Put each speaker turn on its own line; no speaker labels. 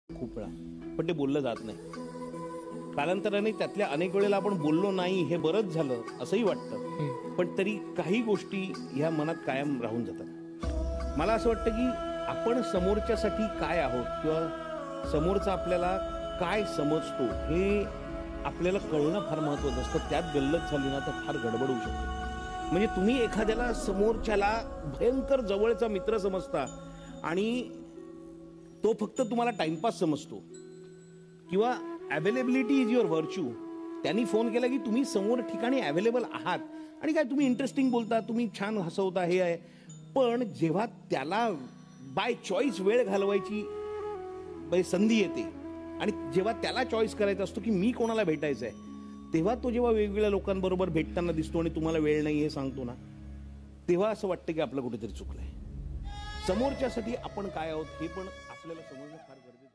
खूप वेळा, पण ते बोललं जात नाही. कालांतराने त्यातल्या अनेक वेळेला आपण बोललो नाही हे बरंच झालं असंही वाटतं, पण तरी काही गोष्टी ह्या मनात कायम राहून जातात. मला असं वाटतं की आपण समोरच्यासाठी काय आहोत किंवा समोरचा आपल्याला काय समजतो हे आपल्याला कळणं फार महत्त्वाचं असतं. त्यात गल्लत झाली ना तर फार गडबड होऊ शकते. म्हणजे तुम्ही एखाद्याला समोरच्याला भयंकर जवळचा मित्र समजता आणि तो फक्त तुम्हाला टाइमपास समजतो किंवा अवेलेबिलिटी इज युअर व्हर्च्यू. त्यांनी फोन केला की तुम्ही समोर ठिकाणी अवेलेबल आहात आणि काय तुम्ही इंटरेस्टिंग बोलता, तुम्ही छान हसवता, हे आहे. पण जेव्हा त्याला बाय चॉईस वेळ घालवायची संधी येते आणि जेव्हा त्याला चॉईस करायचा असतो की मी कोणाला भेटायचं आहे, तेव्हा तो जेव्हा वेगवेगळ्या लोकांबरोबर भेटताना दिसतो आणि तुम्हाला वेळ नाही हे सांगतो ना, तेव्हा असं वाटतं की आपलं कुठेतरी चुकलंय. समोरच्यासाठी आपण काय आहोत हे पण आपल्याला समजणं फार गरजेचं आहे.